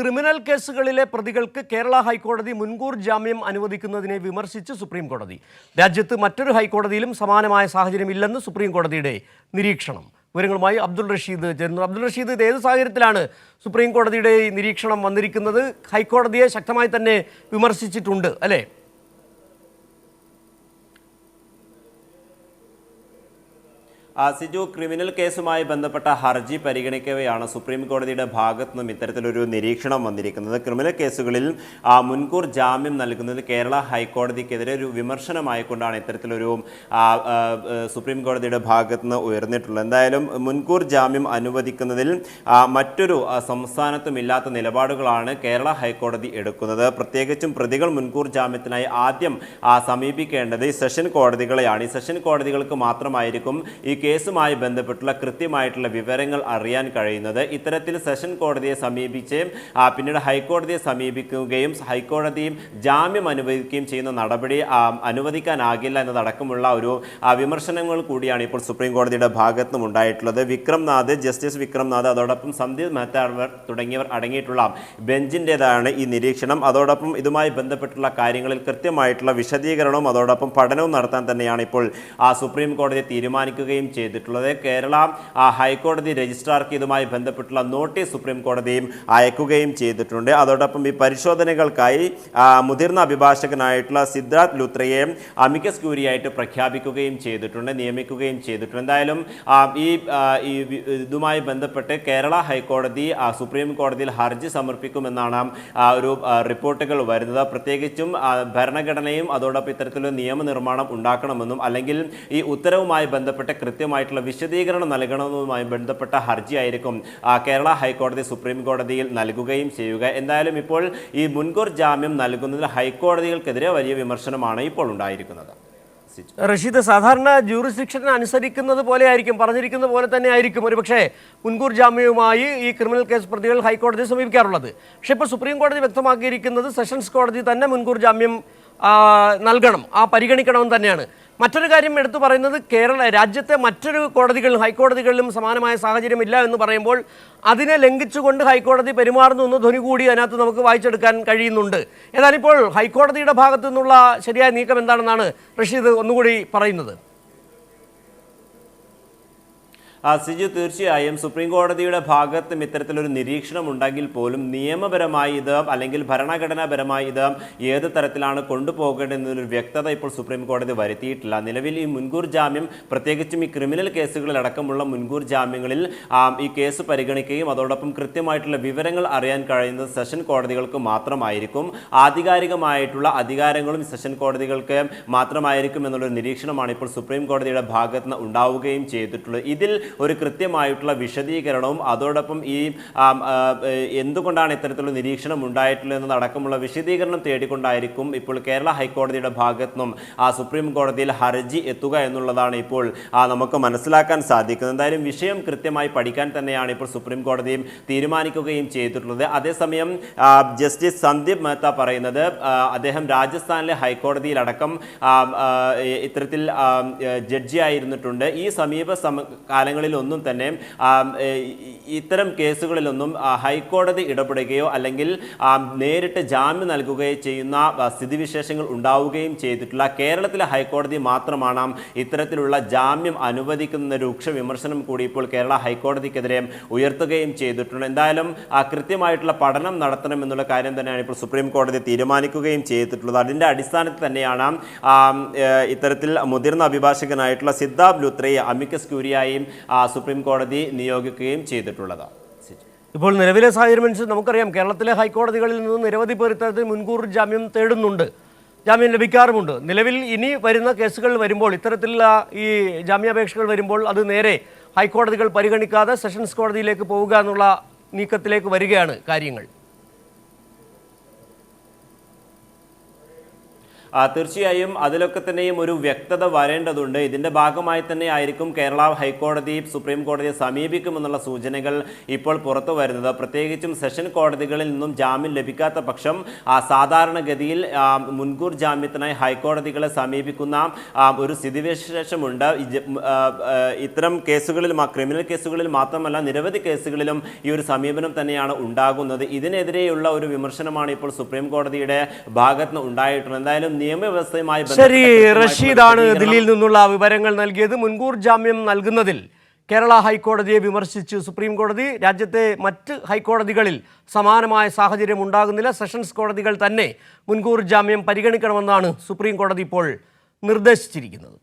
Criminal കേസുകളിലെ പ്രതികൾക്ക് കേരള ഹൈക്കോടതി മുൻകൂർ ജാമ്യം അനുവദിക്കുന്നതിനെ വിമർശിച്ച് സുപ്രീം കോടതി. രാജ്യത്ത് മറ്റൊരു ഹൈക്കോടതിയിലും സമാനമായ സാഹചര്യമില്ലെന്ന് സുപ്രീം കോടതിയുടെ നിരീക്ഷണം. വിവരങ്ങളുമായി അബ്ദുൾ റഷീദ് ചേരുന്നു. അബ്ദുൾ റഷീദ്, ഇത് ഏത് സാഹചര്യത്തിലാണ് സുപ്രീം കോടതിയുടെ നിരീക്ഷണം വന്നിരിക്കുന്നത്? ഹൈക്കോടതിയെ ശക്തമായി തന്നെ വിമർശിച്ചിട്ടുണ്ട് അല്ലേ? സിജു, ക്രിമിനൽ കേസുമായി ബന്ധപ്പെട്ട ഹർജി പരിഗണിക്കവെയാണ് സുപ്രീം കോടതിയുടെ ഭാഗത്തു നിന്നും ഇത്തരത്തിലൊരു നിരീക്ഷണം വന്നിരിക്കുന്നത്. ക്രിമിനൽ കേസുകളിൽ മുൻകൂർ ജാമ്യം നൽകുന്നത് കേരള ഹൈക്കോടതിക്കെതിരെ ഒരു വിമർശനമായിക്കൊണ്ടാണ് ഇത്തരത്തിലൊരു സുപ്രീം കോടതിയുടെ ഭാഗത്തു നിന്ന് ഉയർന്നിട്ടുള്ളത്. എന്തായാലും മുൻകൂർ ജാമ്യം അനുവദിക്കുന്നതിൽ മറ്റൊരു സംസ്ഥാനത്തും ഇല്ലാത്ത നിലപാടുകളാണ് കേരള ഹൈക്കോടതി എടുക്കുന്നത്. പ്രത്യേകിച്ചും പ്രതികൾ മുൻകൂർ ജാമ്യത്തിനായി ആദ്യം സമീപിക്കേണ്ടത് സെഷൻ കോടതികളെയാണ്. ഈ സെഷൻ കോടതികൾക്ക് മാത്രമായിരിക്കും ഈ കേസുമായി ബന്ധപ്പെട്ടുള്ള കൃത്യമായിട്ടുള്ള വിവരങ്ങൾ അറിയാൻ കഴിയുന്നത്. ഇത്തരത്തിൽ സെഷൻ കോടതിയെ സമീപിച്ച് പിന്നീട് ഹൈക്കോടതിയെ സമീപിക്കുകയും ഹൈക്കോടതിയും ജാമ്യം അനുവദിക്കുകയും ചെയ്യുന്ന നടപടി അനുവദിക്കാനാകില്ല എന്നതടക്കമുള്ള ഒരു വിമർശനങ്ങൾ കൂടിയാണ് ഇപ്പോൾ സുപ്രീം കോടതിയുടെ ഭാഗത്തു നിന്നും ഉണ്ടായിട്ടുള്ളത്. ജസ്റ്റിസ് വിക്രംനാഥ്, അതോടൊപ്പം സന്ദീപ് മെഹ്ത തുടങ്ങിയവർ അടങ്ങിയിട്ടുള്ള ബെഞ്ചിൻ്റെതാണ് ഈ നിരീക്ഷണം. അതോടൊപ്പം ഇതുമായി ബന്ധപ്പെട്ടുള്ള കാര്യങ്ങളിൽ കൃത്യമായിട്ടുള്ള വിശദീകരണവും അതോടൊപ്പം പഠനവും നടത്താൻ തന്നെയാണ് ഇപ്പോൾ സുപ്രീം കോടതി തീരുമാനിക്കുകയും ചെയ്തിട്ടുള്ളത്. കേരള ഹൈക്കോടതി രജിസ്ട്രാർക്ക് ഇതുമായി ബന്ധപ്പെട്ടുള്ള നോട്ടീസ് സുപ്രീം കോടതിയും അയക്കുകയും ചെയ്തിട്ടുണ്ട്. അതോടൊപ്പം ഈ പരിശോധനകൾക്കായി മുതിർന്ന അഭിഭാഷകനായിട്ടുള്ള സിദ്ധാർത്ഥ് ലുത്രയെ അമിക്കസ് ക്യൂറിയായിട്ട് പ്രഖ്യാപിക്കുകയും ചെയ്തിട്ടുണ്ട്, നിയമിക്കുകയും ചെയ്തിട്ടുണ്ട്. എന്തായാലും ഇതുമായി ബന്ധപ്പെട്ട് കേരള ഹൈക്കോടതി സുപ്രീം കോടതിയിൽ ഹർജി സമർപ്പിക്കുമെന്നാണ് ഒരു റിപ്പോർട്ടുകൾ വരുന്നത്. പ്രത്യേകിച്ചും ഭരണഘടനയും അതോടൊപ്പം ഇത്തരത്തിലൊരു നിയമനിർമ്മാണം ഉണ്ടാക്കണമെന്നും അല്ലെങ്കിൽ ഈ ഉത്തരവുമായി ബന്ധപ്പെട്ട കൃത്യമായിട്ടുള്ള വിശദീകരണം നൽകണമെന്നുമായി ബന്ധപ്പെട്ട ഹർജിയായിരിക്കും കേരള ഹൈക്കോടതി സുപ്രീം കോടതിയിൽ നൽകുകയും ചെയ്യുക. എന്തായാലും ഇപ്പോൾ ഈ മുൻകൂർ ജാമ്യം നൽകുന്നതിൽ ഹൈക്കോടതികൾക്കെതിരെ വലിയ വിമർശനമാണ് ഇപ്പോൾ ഉണ്ടായിരിക്കുന്നത്. റഷീദ്, സാധാരണ ജൂറിസ്ഡിക്ഷൻ അനുസരിക്കുന്നത് പോലെ ആയിരിക്കും, പറഞ്ഞിരിക്കുന്ന പോലെ തന്നെ ആയിരിക്കും ഒരുപക്ഷെ മുൻകൂർ ജാമ്യവുമായി ഈ ക്രിമിനൽ കേസ് പ്രതികൾ ഹൈക്കോടതിയെ സമീപിക്കാറുള്ളത്. പക്ഷേ ഇപ്പോൾ സുപ്രീം കോടതി വ്യക്തമാക്കിയിരിക്കുന്നത് സെഷൻസ് കോടതി തന്നെ മുൻകൂർ ജാമ്യം നൽകണം, പരിഗണിക്കണമെന്ന് തന്നെയാണ്. മറ്റൊരു കാര്യം എടുത്തു പറയുന്നത്, രാജ്യത്തെ മറ്റൊരു കോടതികളിലും ഹൈക്കോടതികളിലും സമാനമായ സാഹചര്യമില്ല എന്ന് പറയുമ്പോൾ അതിനെ ലംഘിച്ചുകൊണ്ട് ഹൈക്കോടതി പെരുമാറുന്നു എന്ന ധ്വനി കൂടി അതിനകത്ത് നമുക്ക് വായിച്ചെടുക്കാൻ കഴിയുന്നുണ്ട്. ഏതായാലും ഇപ്പോൾ ഹൈക്കോടതിയുടെ ഭാഗത്തു നിന്നുള്ള ശരിയായ നീക്കം എന്താണെന്നാണ് റഷീദ് ഒന്നുകൂടി പറയുന്നത്? സിജു, തീർച്ചയായും സുപ്രീം കോടതിയുടെ ഭാഗത്തും ഇത്തരത്തിലൊരു നിരീക്ഷണം ഉണ്ടെങ്കിൽ പോലും നിയമപരമായി ഇത് അല്ലെങ്കിൽ ഭരണഘടനാപരമായി ഇത് ഏത് തരത്തിലാണ് കൊണ്ടുപോകേണ്ടതെന്നൊരു വ്യക്തത ഇപ്പോൾ സുപ്രീം കോടതി വരുത്തിയിട്ടില്ല. നിലവിൽ ഈ മുൻകൂർ ജാമ്യം, പ്രത്യേകിച്ചും ഈ ക്രിമിനൽ കേസുകളിലടക്കമുള്ള മുൻകൂർ ജാമ്യങ്ങളിൽ ഈ കേസ് പരിഗണിക്കുകയും അതോടൊപ്പം കൃത്യമായിട്ടുള്ള വിവരങ്ങൾ അറിയാൻ കഴിയുന്നത് സെഷൻ കോടതികൾക്ക് മാത്രമായിരിക്കും. ആധികാരികമായിട്ടുള്ള അധികാരങ്ങളും സെഷൻ കോടതികൾക്ക് മാത്രമായിരിക്കും എന്നുള്ളൊരു നിരീക്ഷണമാണ് ഇപ്പോൾ സുപ്രീം കോടതിയുടെ ഭാഗത്ത് നിന്ന് ഉണ്ടാവുകയും ചെയ്തിട്ടുള്ളത്. ഇതിൽ ഒരു കൃത്യമായിട്ടുള്ള വിശദീകരണവും അതോടൊപ്പം ഈ എന്തുകൊണ്ടാണ് ഇത്തരത്തിലുള്ള നിരീക്ഷണം ഉണ്ടായിട്ടുള്ളത് എന്നതടക്കമുള്ള വിശദീകരണം തേടിക്കൊണ്ടായിരിക്കും ഇപ്പോൾ കേരള ഹൈക്കോടതിയുടെ ഭാഗത്തു നിന്നും സുപ്രീം കോടതിയിൽ ഹർജി എത്തുക എന്നുള്ളതാണ് ഇപ്പോൾ നമുക്ക് മനസ്സിലാക്കാൻ സാധിക്കുന്നത്. എന്തായാലും വിഷയം കൃത്യമായി പഠിക്കാൻ തന്നെയാണ് ഇപ്പോൾ സുപ്രീം കോടതിയും തീരുമാനിക്കുകയും ചെയ്തിട്ടുള്ളത്. അതേസമയം ജസ്റ്റിസ് സന്ദീപ് മെഹ്ത പറയുന്നത്, അദ്ദേഹം രാജസ്ഥാനിലെ ഹൈക്കോടതിയിലടക്കം ഇത്തരത്തിൽ ജഡ്ജിയായിരുന്നിട്ടുണ്ട്. ഈ സമീപ കാലങ്ങളിലൊന്നും തന്നെ ഇത്തരം കേസുകളിലൊന്നും ഹൈക്കോടതി ഇടപെടുകയോ അല്ലെങ്കിൽ നേരിട്ട് ജാമ്യം നൽകുകയോ ചെയ്യുന്ന സ്ഥിതിവിശേഷങ്ങൾ ഉണ്ടാവുകയും ചെയ്തിട്ടുള്ള കേരളത്തിലെ ഹൈക്കോടതി മാത്രമാണ് ഇത്തരത്തിലുള്ള ജാമ്യം അനുവദിക്കുന്ന രൂക്ഷ വിമർശനം കൂടി ഇപ്പോൾ കേരള ഹൈക്കോടതിക്കെതിരെ ഉയർത്തുകയും ചെയ്തിട്ടുണ്ട്. എന്തായാലും കൃത്യമായിട്ടുള്ള പഠനം നടത്തണം എന്നുള്ള കാര്യം തന്നെയാണ് ഇപ്പോൾ സുപ്രീം കോടതി തീരുമാനിക്കുകയും ചെയ്തിട്ടുള്ളത്. അതിൻ്റെ അടിസ്ഥാനത്തിൽ തന്നെയാണ് ഇത്തരത്തിൽ മുതിർന്ന അഭിഭാഷകനായിട്ടുള്ള സിദ്ധാർത്ഥ് ലുത്രയെ അമിക്കസ് ക്യൂറിയായും സുപ്രീം കോടതി നിയോഗിക്കുകയും ചെയ്തിട്ടുള്ളത്. ഇപ്പോൾ നിലവിലെ സാഹചര്യം അനുസരിച്ച് നമുക്കറിയാം, കേരളത്തിലെ ഹൈക്കോടതികളിൽ നിന്ന് നിരവധി പേർ ഇത്തരത്തിൽ മുൻകൂർ ജാമ്യം തേടുന്നുണ്ട്, ജാമ്യം ലഭിക്കാറുമുണ്ട്. നിലവിൽ ഇനി വരുന്ന കേസുകൾ വരുമ്പോൾ, ഇത്തരത്തിലുള്ള ഈ ജാമ്യാപേക്ഷകൾ വരുമ്പോൾ അത് നേരെ ഹൈക്കോടതികൾ പരിഗണിക്കാതെ സെഷൻസ് കോടതിയിലേക്ക് പോവുക എന്നുള്ള നീക്കത്തിലേക്ക് വരികയാണ് കാര്യങ്ങൾ. തീർച്ചയായും അതിലൊക്കെ തന്നെയും ഒരു വ്യക്തത വരേണ്ടതുണ്ട്. ഇതിന്റെ ഭാഗമായി തന്നെ ആയിരിക്കും കേരള ഹൈക്കോടതി സുപ്രീം കോടതിയെ സമീപിക്കുമെന്നുള്ള സൂചനകൾ ഇപ്പോൾ പുറത്തു വരുന്നത്. പ്രത്യേകിച്ചും സെഷൻ കോടതികളിൽ നിന്നും ജാമ്യം ലഭിക്കാത്ത പക്ഷം സാധാരണഗതിയിൽ മുൻകൂർ ജാമ്യത്തിനായി ഹൈക്കോടതികളെ സമീപിക്കുന്ന ഒരു സ്ഥിതിവിശേഷമുണ്ട്. ഇത്തരം കേസുകളിൽ, ക്രിമിനൽ കേസുകളിൽ മാത്രമല്ല നിരവധി കേസുകളിലും ഈ ഒരു സമീപനം തന്നെയാണ് ഉണ്ടാകുന്നത്. ഇതിനെതിരെയുള്ള ഒരു വിമർശനമാണ് ഇപ്പോൾ സുപ്രീം കോടതിയുടെ ഭാഗത്ത് നിന്ന് ഉണ്ടായിട്ടുള്ളത്. എന്തായാലും നിയമവ്യവസ്ഥയുമായി ശരി, റഷീദാണ് ദില്ലിയിൽ നിന്നുള്ള വിവരങ്ങൾ നൽകിയത്. മുൻകൂർ ജാമ്യം നൽകുന്നതിൽ കേരള ഹൈക്കോടതിയെ വിമർശിച്ച് സുപ്രീം കോടതി. രാജ്യത്തെ മറ്റ് ഹൈക്കോടതികളിൽ സമാനമായ സാഹചര്യം ഉണ്ടാകുന്നില്ല. സെഷൻസ് കോടതികൾ തന്നെ മുൻകൂർ ജാമ്യം പരിഗണിക്കണമെന്നാണ് സുപ്രീം കോടതി ഇപ്പോൾ നിർദ്ദേശിച്ചിരിക്കുന്നത്.